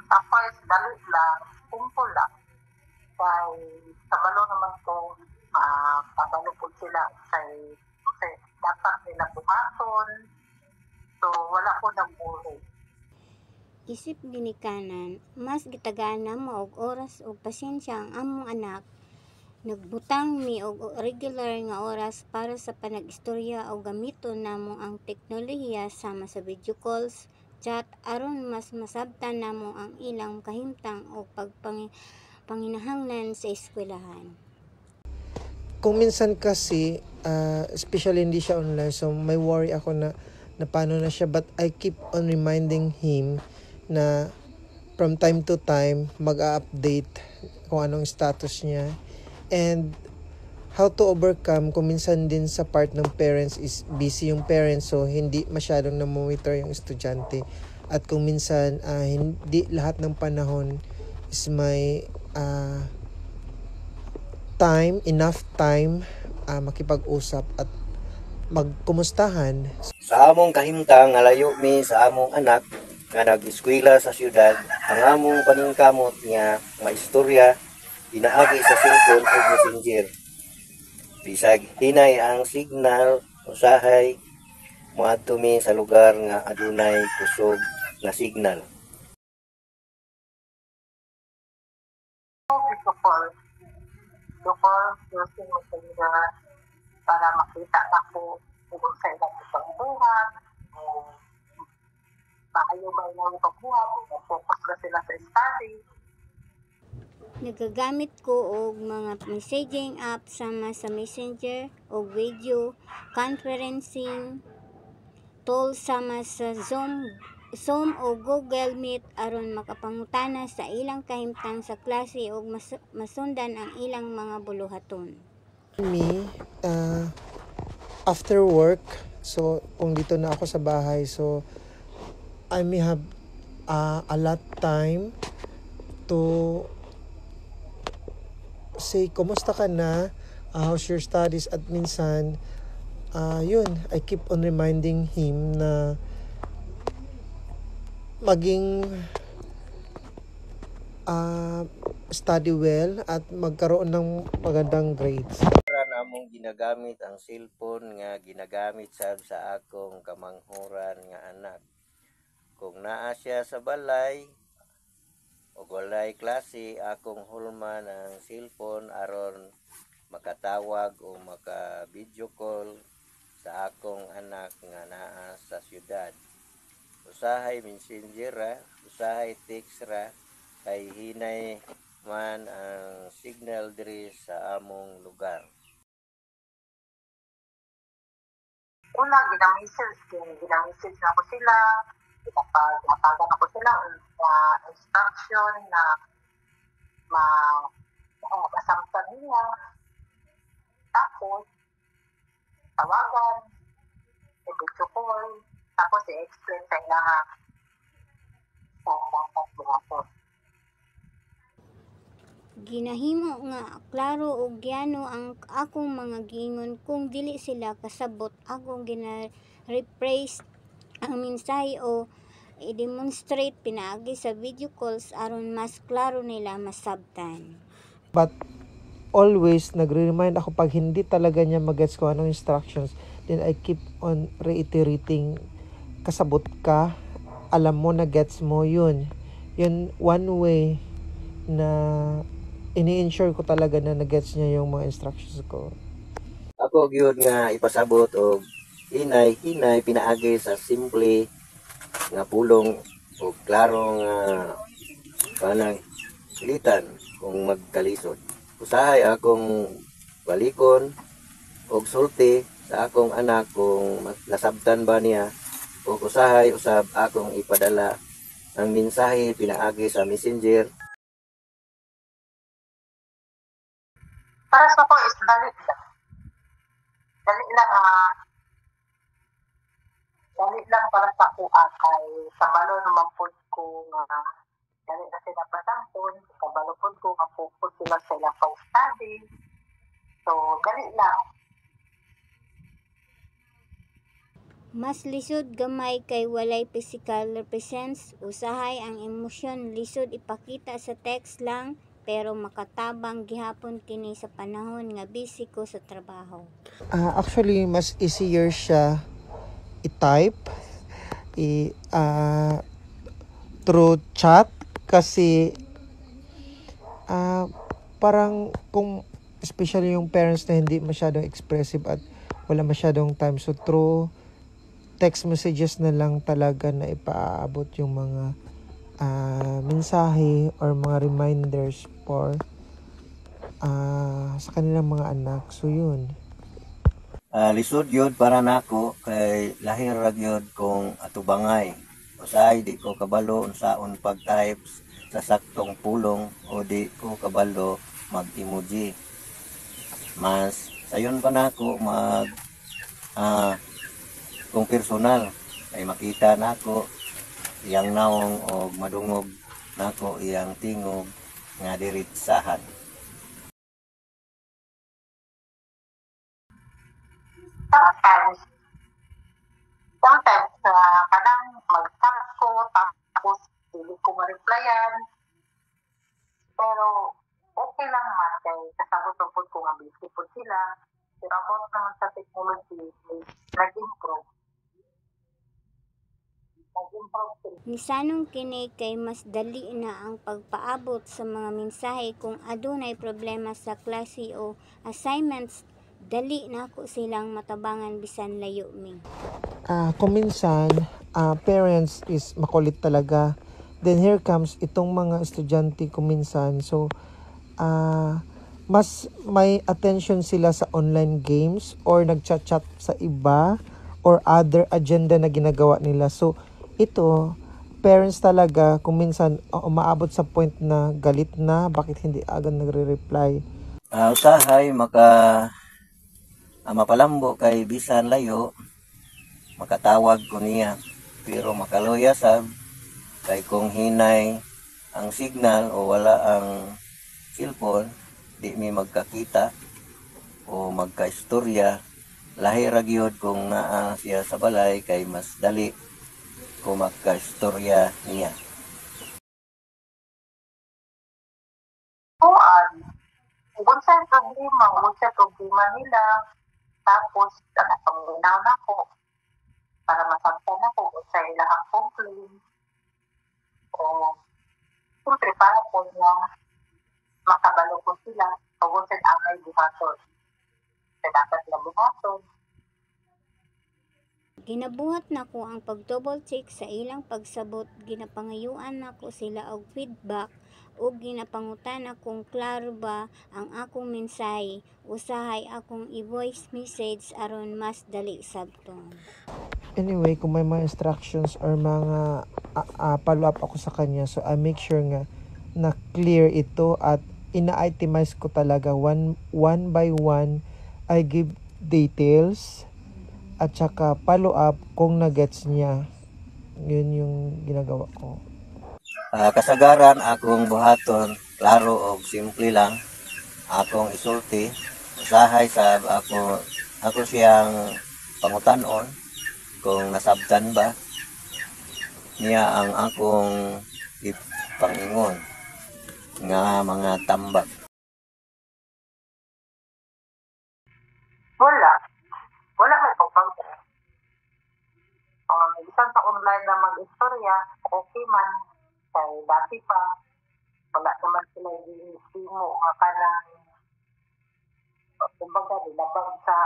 sa first, dali lang, simple lang. Kay kabalo naman ko, kabalo po sila kasi dapat nila buhaton. So, wala ko nang uri. Isip ginikanan, mas gitagana mo og oras ug pasensya ang among anak. Nagbutang mi og regular nga oras para sa panag-istorya o gamiton namo ang teknolohiya sama sa video calls, chat aron mas masabtan namo ang ilang kahimtang o pagpanginahanglan sa eskwelahan. Kung minsan kasi, especially hindi siya online, so may worry ako na paano na siya, but I keep on reminding him na from time to time mag-update kung anong status niya. And how to overcome kung minsan din sa part ng parents is busy yung parents, so hindi masyadong na-monitor yung estudyante. At kung minsan hindi lahat ng panahon is may enough time makipag-usap at magkumustahan. Sa among kahimtang nga layo mi sa among anak nga nag-eskwela sa syudad, ang among paningkamot nga maistorya pinaagi sa cellphone o messenger. Bisag hinay ang signal, usahay moadto mi sa lugar nga adunay kusog nga signal. Before using mo sila para makita na ko kung sa ilang isang buhat, maayo ba ilang pagbuhat, focus na sila sa study. Nagagamit ko og mga messaging app sama sa Messenger o video conferencing tools sama sa Zoom o Google Meet aron makapangutana sa ilang kahimtang sa klase ug masundan ang ilang mga buluhaton. Me, after work, so kung dito na ako sa bahay, so I may have a lot time to say, kumusta ka na? How's your studies? At minsan, yun, I keep on reminding him na maging study well at magkaroon ng magandang grades. Namong ginagamit ang cellphone nga ginagamit sad sa akong kamanghuran nga anak. Kung naa siya sa balay o walay klase, akong hulman ang cellphone aron makatawag o maka-video call sa akong anak nga naa sa syudad. Usahay messenger ra, usahay text ra, kay hinay man ang signal diri sa among lugar. Una, ginamessage na ko sila, natagan ako sila instruction na masamtan nila. Tapos, tawagan, i-video call, tapos i-explain sa ilaha sa dapat buhaton. Ginahimo nga klaro ug gyano ang akong mga giingon kung dili sila kasabot akong gina-rephrase ang mensahe o i-demonstrate pinaagi sa video calls aron mas klaro nila masabtan. But always nagre-remind ako pag hindi talaga niya magets ko anong instructions, then I keep on reiterating, kasabot ka, alam mo na gets mo yun. Yun one way na ini-ensure ko talaga na nagets niya yung mga instructions ko. Ako gyud nga ipasabot og hinay pinaagi sa simple nga pulong o klaro nga kanang silitan kung magkalisod. Usahay akong balikon og sulti sa akong anak kung nasabtan ba niya, o usahay usab akong ipadala ang mensahe pinaagi sa messenger. Para sa ko is dali lang. Dali lang para sa kuha kay kabalo naman po ko dali na sila pasampon, kabalo po ko focus sila sa ilang pang-study. So, dali lang. Mas lisod gamay kay walay physical represents, usahay ang emosyon lisod ipakita sa text lang pero makatabang gihapon kini sa panahon nga busy ko sa trabaho. Actually, mas easier siya i-type through chat kasi parang kung especially yung parents na hindi masyadong expressive at wala masyadong time, so through text messages na lang talaga na ipaabot yung mga mensahe or mga reminders for sa kanilang mga anak. So yun. Lisod yun para nako kay lahir ra gyud kung atubangay. Usahay di ko kabalo unsaon pag-type sa saktong pulong o di ko kabalo mag-emoji. Mas sayon pa nako mag kung personal ay makita nako iyang naong o madungog nako iyang tingog nga diritsahan. Sometimes kanang mag-chat ko, tapos hindi ko ma-replyan. Pero okay lang naman kay kasabot-abot ko nga busy po sila. Pero about naman sa technology, nag-improve. Misanong kini kay mas dali na ang pagpaabot sa mga mensahe kung adunay problema sa klase o assignments, dali na ako silang matabangan bisan layo mi. Kung minsan, parents is makulit talaga. Then here comes itong mga estudyante kung minsan. So, mas may attention sila sa online games or nagchat-chat sa iba or other agenda na ginagawa nila. So, ito, parents talaga kung minsan umaabot sa point na galit na, bakit hindi agad nagre-reply. Usahay mapalambo kay bisan layo, makatawag ko niya. Pero makaluya sab kay kung hinay ang signal o wala ang cellphone, di mi magkakita o magkaistorya. Lahi ra gyud kung naa siya sa balay kay mas dali kung magkaistorya niya. Kung sa problema nila, tapos pangunaw na ko para masabtan ako kung sa ilang complain. O, siyempre, para po na makabalo po sila, kung sa angay buhaton. Sa dapat na buhaton. Ginabuhat nako ang pag-double check sa ilang pagsabot, ginapangayuan nako sila og feedback o ginapangutan kung klaro ba ang akong mensahe, usahay akong i-voice message aron mas dali sabton. Anyway, kung may mga instructions or mga follow-up ako sa kanya, so I make sure nga na clear ito at ina-itemize ko talaga one by one. I give details at saka follow-up kung na-gets niya. Yun yung ginagawa ko. Kasagaran akong buhaton, klaro o simple lang. Akong isulti, usahay sa ako siyang pangutanon kung nasabtan ba niya ang akong ipangingon nga mga tambag. Wala may pagpangka. Isang sa online na mag-istorya, okay man. Kay dati pa, wala naman sila yung mo nga parang kumbaga nilabag sa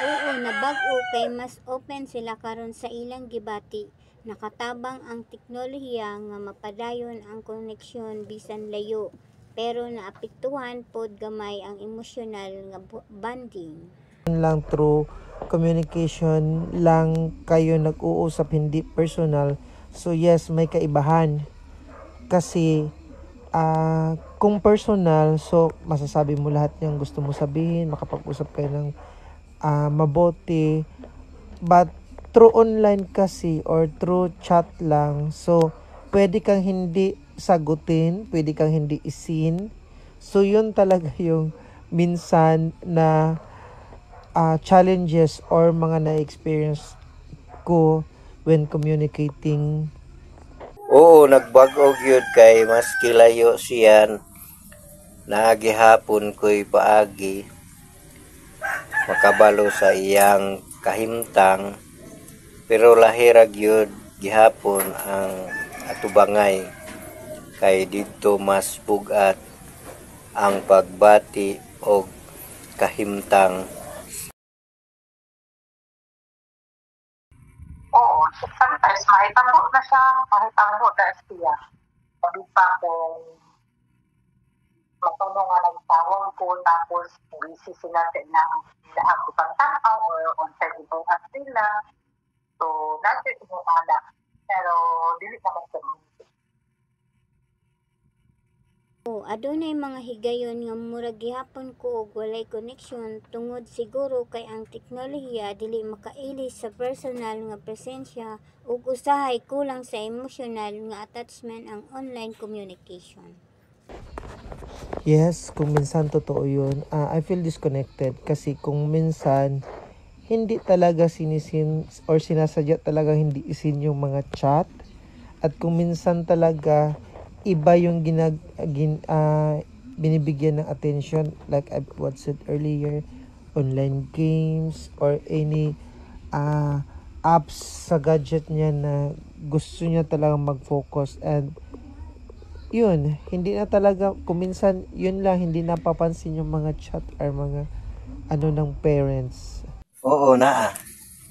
Oo, nabag-o kay mas open sila karon sa ilang gibati. Nakatabang ang teknolohiya nga mapadayon ang koneksyon bisan layo, pero naapektuhan pod gamay ang emosyonal nga bonding. Lang through communication lang kayo nag-uusap, hindi personal. So yes, may kaibahan. Kasi kung personal, so masasabi mo lahat yung gusto mo sabihin, makapag-usap kayo ng mabuti. But through online kasi or through chat lang, so pwede kang hindi sagutin, pwede kang hindi isin. So yun talaga yung minsan na challenges or mga na-experience ko when communicating. Oo, nagbag-o gyud kay mas kilayo siyan nagihapon ko'y paagi makabalo sa iyang kahimtang pero lahira gyud gihapon ang atubangay kay didto mas bugat ang pagbati og kahimtang. Oo, sometimes mahitabo na siya, mahitabo na siya. Sabi pa kung matuno nga nagtawag ko, tapos busy sila sa ilang lahat ibang tao or on sa ibuhat sila. So, nandiyo yung anak. Pero, dili naman community. Adunay mga higayon nga murag gihapon ko og walay connection tungod siguro kay ang teknolohiya dili makailis sa personal nga presensya ug usahay kulang sa emosyonal nga attachment ang online communication. Yes, kung minsan totoo yun. I feel disconnected kasi kung minsan hindi talaga sinisin or sinasadya talaga hindi isin yung mga chat at kung minsan talaga iba yung binibigyan ng attention like I what said earlier, online games or any apps sa gadget niya na gusto niya talagang mag-focus and yun, hindi na talaga, kuminsan, yun lang, hindi napapansin yung mga chat or mga ng parents. Oo na.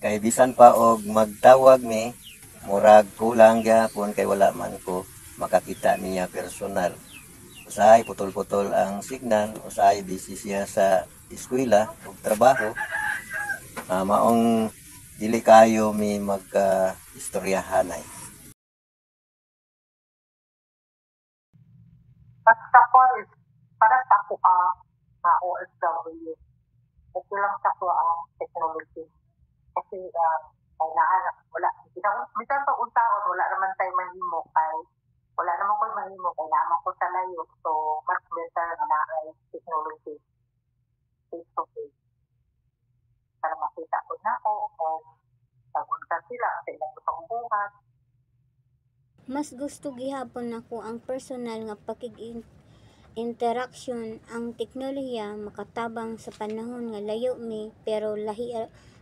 Kay bisan pa og magtawag ni murag kulang gyapon kay wala man ko makakita niya personal. Usahay putol-putol ang signal, usahay busy siya sa eskwela ug trabaho. Maong dili kayo mi magka-istoryahanay. Basta ko is, para sa ako OFW, ito lang sa ako ang technology. Kasi, kailangan, wala, bisan pa untaon, wala naman tayo mahimo kay, wala naman ko mahimo, kailangan ko sa layo. So, mas better na ay technology. Face to face. Para makita ko na ako, o sagunta sila, sa ilang gustong buhat. Mas gusto gihapon nako ang personal nga interaction. Ang teknolohiya makatabang sa panahon nga layo mi pero lahi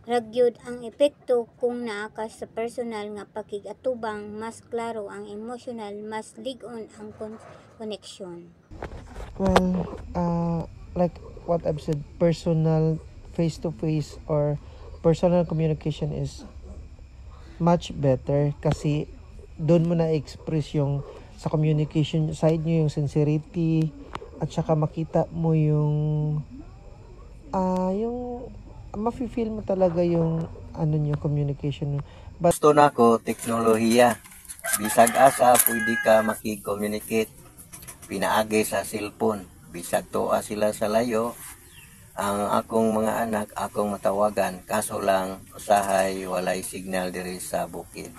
ragyod ang epekto kung naa ka sa personal nga pakigatubang, mas klaro ang emosyonal, mas lig-on ang connection. Well, like what I've said, personal face-to-face or personal communication is much better kasi doon mo na-express yung sa communication side nyo, yung sincerity at saka makita mo yung mafe-feel mo talaga yung nyo, communication nyo. Gusto na ko teknolohiya. Bisag asa pwede ka makig-communicate pinaagi sa cellphone. Bisag tuwa sila sa layo, ang akong mga anak akong matawagan kaso lang usahay walay signal diri sa bukid.